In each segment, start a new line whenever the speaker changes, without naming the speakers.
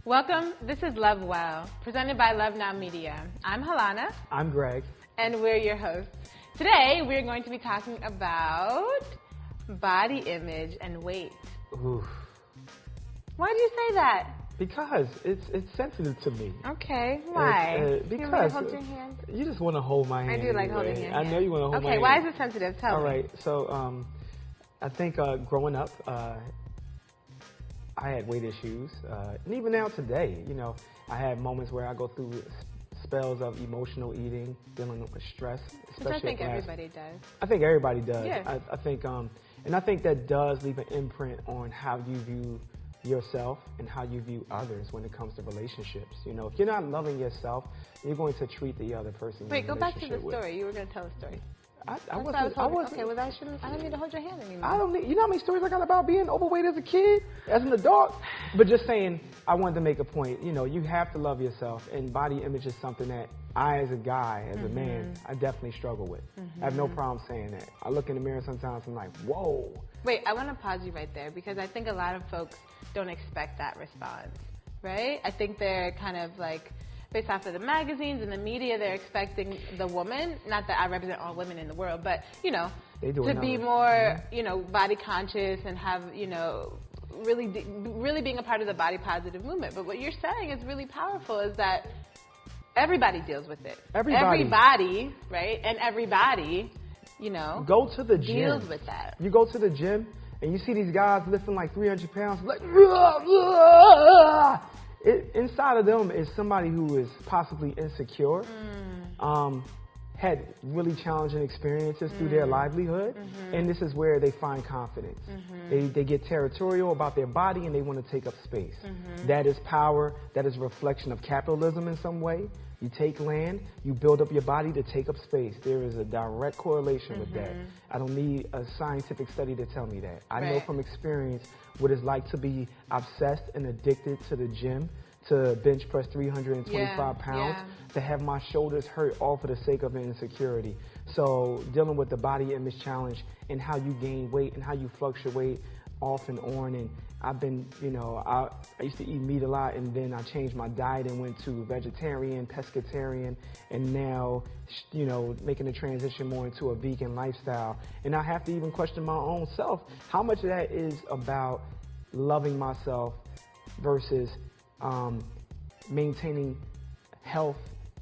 Welcome. This is Love Well, presented by Love Now Media. I'm Halana.
I'm Greg.
And we're your hosts. Today, we're going to be talking about body image and weight.
Oof.
Why do you say that?
Because it's sensitive to me.
Okay. Why?
Because
you want to hold your hand?
You just want to hold my hand.
I do like holding your hand.
I know you want to hold my hand.
Okay. Why is it sensitive? Tell me.
All right. So I think growing up, I had weight issues, and even now today, you know, I have moments where I go through spells of emotional eating, dealing with stress.
Which I think everybody does.
I think everybody does.
Yeah.
I think, and I think that does leave an imprint on how you view yourself and how you view others when it comes to relationships. You know, if you're not loving yourself, you're going to treat the other person.
Wait, go back to the story. You were going to tell a story.
I wasn't.
Okay, well, I don't need to hold your hand anymore.
I don't need. You know how many stories I got about being overweight as a kid, as an adult? But just saying, I wanted to make a point. You know, you have to love yourself, and body image is something that I, as a guy, as a man, I definitely struggle with. I have no problem saying that. I look in the mirror sometimes, I'm like, whoa.
Wait, I want to pause you right there because I think a lot of folks don't expect that response, right? I think they're kind of like, based off of the magazines and the media, they're expecting the woman, not that I represent all women in the world, but, you know, to be more, you know, body conscious and have, you know, really being a part of the body positive movement. But what you're saying is really powerful is that everybody deals with it. Everybody, right? And everybody, you know,
go to the gym.
Deals with that.
You go to the gym and you see these guys lifting like 300 pounds, like, inside of them is somebody who is possibly insecure, had really challenging experiences through their livelihood, and this is where they find confidence. They get territorial about their body and they want to take up space. That is power. That is a reflection of capitalism in some way. You take land, you build up your body to take up space. There is a direct correlation with that. I don't need a scientific study to tell me that. I know from experience what it's like to be obsessed and addicted to the gym, to bench press 325 pounds, to have my shoulders hurt all for the sake of insecurity. So dealing with the body image challenge and how you gain weight and how you fluctuate off and on. And I've been, you know, I used to eat meat a lot, and then I changed my diet and went to vegetarian, pescatarian, and now, you know, making the transition more into a vegan lifestyle. And I have to even question my own self. How much of that is about loving myself versus maintaining health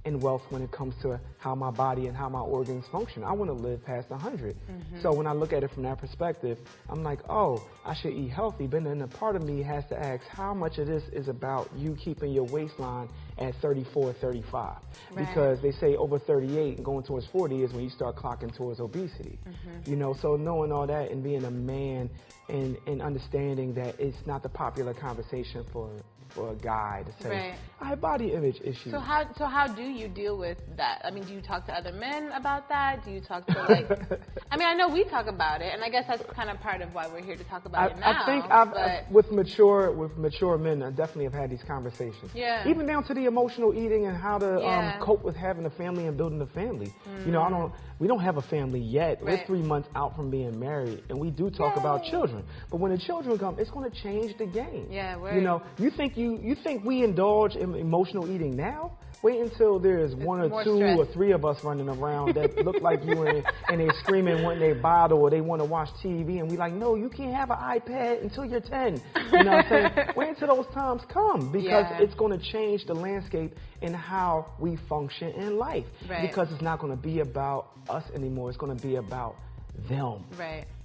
and wealth when it comes to how my body and how my organs function. I want to live past 100. So when I look at it from that perspective, I'm like, oh, I should eat healthy. But then a part of me has to ask how much of this is about you keeping your waistline at 34, 35. Because they say over 38 and going towards 40 is when you start clocking towards obesity. You know, so knowing all that and being a man and understanding that it's not the popular conversation for a guy to say, I have body image issues.
So how do you deal with that? I mean, do you talk to other men about that? Do you talk to, like, I mean, I know we talk about it, and I guess that's kind of part of why we're here to talk about it now.
I think with mature men, I definitely have had these conversations. Yeah. Even down to the emotional eating and how to cope with having a family and building a family. You know, we don't have a family yet. We're 3 months out from being married, and we do talk about children. But when the children come, it's going to change the game. Yeah, you know, you think we indulge in emotional eating now? Wait until there's one or two or three of us running around that look like you and they're screaming when they bottle or they want to watch TV, and we like, no, you can't have an iPad until you're 10. You know what I'm saying? Wait until those times come, because it's going to change the landscape in how we function in life. Because it's not going to be about us anymore. It's going to be about them.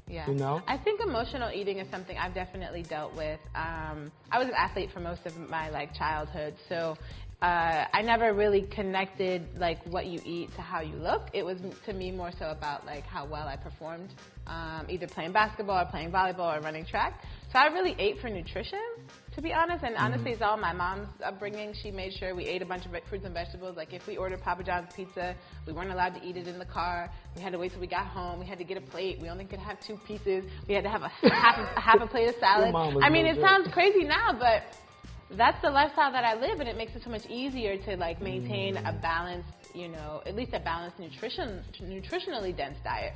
Yeah.
You know?
I think emotional eating is something I've definitely dealt with. I was an athlete for most of my childhood, so I never really connected like what you eat to how you look. It was to me more so about like how well I performed, either playing basketball or playing volleyball or running track. So I really ate for nutrition, to be honest, and honestly, it's all my mom's upbringing. She made sure we ate a bunch of fruits and vegetables. Like if we ordered Papa John's pizza, we weren't allowed to eat it in the car. We had to wait till we got home. We had to get a plate. We only could have 2 pieces. We had to have a half a plate of salad. I mean, it sounds crazy now, but that's the lifestyle that I live, and it makes it so much easier to like maintain a balanced, you know, at least a balanced nutritionally dense diet.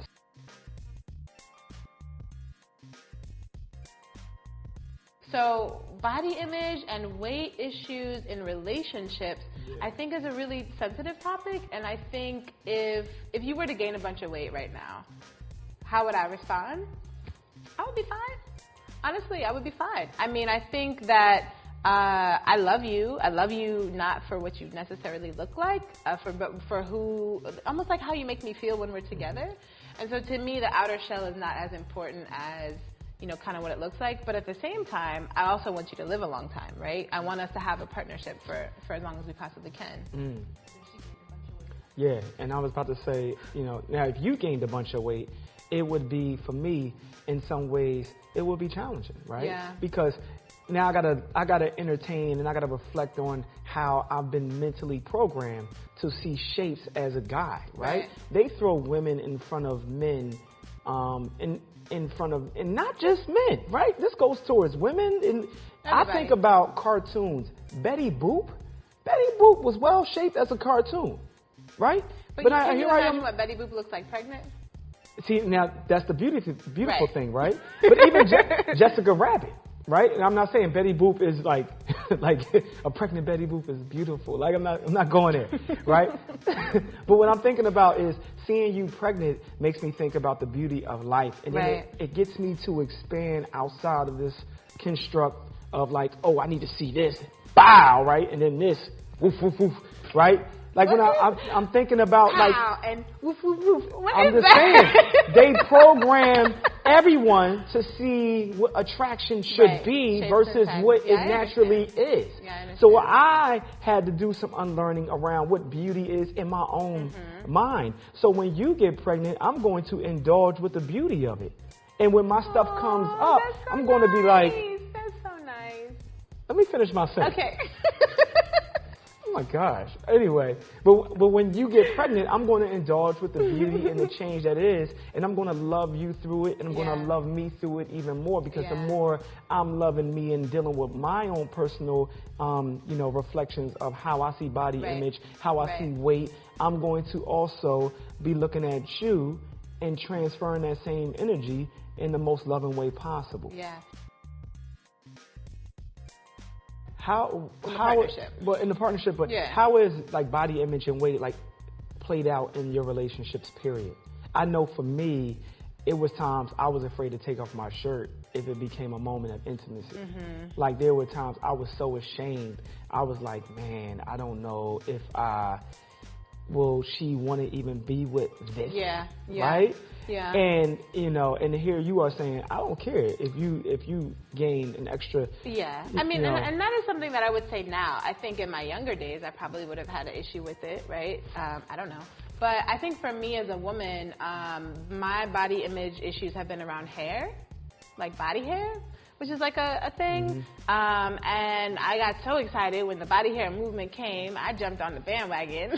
So body image and weight issues in relationships, I think is a really sensitive topic. And I think if you were to gain a bunch of weight right now, how would I respond? I would be fine. Honestly, I would be fine. I mean, I think that I love you. I love you not for what you necessarily look like, but for who, almost like how you make me feel when we're together. And so to me, the outer shell is not as important as, you know, kind of what it looks like. But at the same time, I also want you to live a long time, right? I want us to have a partnership for as long as we possibly can.
Yeah, and I was about to say, you know, now if you gained a bunch of weight, it would be, for me, in some ways, it would be challenging, right? Yeah. Because now I gotta entertain and I gotta reflect on how I've been mentally programmed to see shapes as a guy, right? They throw women in front of men, in front of, and not just men, right? This goes towards women. And I think about cartoons. Betty Boop was well shaped as a cartoon, right?
But can you imagine what Betty Boop looks like pregnant?
See, now that's the beautiful thing, right? But even Jessica Rabbit, right? And I'm not saying Betty Boop is like a pregnant Betty Boop is beautiful. Like I'm not going there, right? But what I'm thinking about is seeing you pregnant makes me think about the beauty of life, and then it gets me to expand outside of this construct of like, oh, I need to see this, bow, right, and then this, woof woof woof, right? Like when I'm thinking about like,
and woof woof woof.
I'm just saying they program everyone to see what attraction should be versus what it naturally is. So I had to do some unlearning around what beauty is in my own mind. So when you get pregnant, I'm going to indulge with the beauty of it. And when my stuff comes up, I'm going to be like,
that's so nice.
Let me finish my sentence.
Okay.
Oh my gosh. Anyway, but when you get pregnant, I'm going to indulge with the beauty and the change that is, and I'm going to love you through it, and I'm going to love me through it even more, because the more I'm loving me and dealing with my own personal, reflections of how I see body image, how I see weight, I'm going to also be looking at you and transferring that same energy in the most loving way possible.
Yeah.
In the partnership, but how is like body image and weight like played out in your relationships, period? I know for me, it was times I was afraid to take off my shirt if it became a moment of intimacy. Like there were times I was so ashamed. I was like, man, I don't know if will she want to even be with this? Right? Yeah. And and here you are saying, I don't care if you gain an extra. Yeah.
I mean, and that is something that I would say now. I think in my younger days, I probably would have had an issue with it, right? I don't know. But I think for me as a woman, my body image issues have been around hair, like body hair, which is like a thing. And I got so excited when the body hair movement came, I jumped on the bandwagon.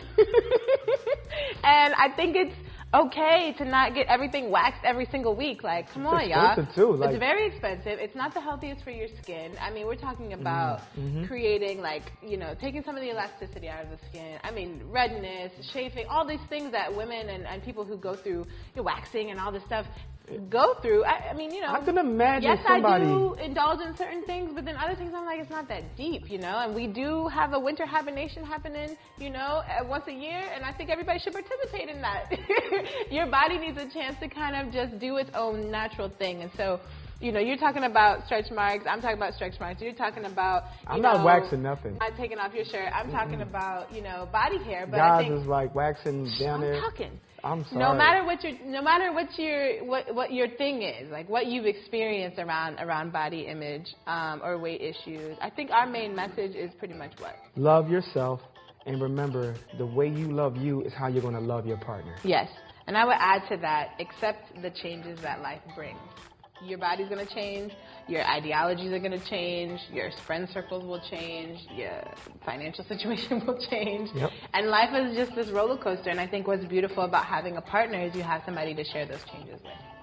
And I think it's okay to not get everything waxed every single week. Like, come on, y'all.
It's expensive too. Like,
it's very expensive. It's not the healthiest for your skin. I mean, we're talking about creating, like, taking some of the elasticity out of the skin. I mean, redness, chafing, all these things that women and people who go through waxing and all this stuff go through. I mean,
I can imagine
yes,
somebody.
I do indulge in certain things, but then other things I'm like, it's not that deep, and we do have a winter hibernation happening, once a year, and I think everybody should participate in that. Your body needs a chance to kind of just do its own natural thing. And so, you're talking about stretch marks. I'm talking about stretch marks. You're talking about,
I'm not waxing nothing.
Not taking off your shirt. I'm talking about, body hair. But
guys
I think
is like waxing down there.
I'm talking.
I'm sorry.
No matter what your thing is, like what you've experienced around body image or weight issues, I think our main message is pretty much what?
Love yourself, and remember, the way you love you is how you're going to love your partner.
Yes, and I would add to that, accept the changes that life brings. your body's going to change, your ideologies are going to change, your friend circles will change, your financial situation will change.
Yep.
And life is just this roller coaster. And I think what's beautiful about having a partner is you have somebody to share those changes with.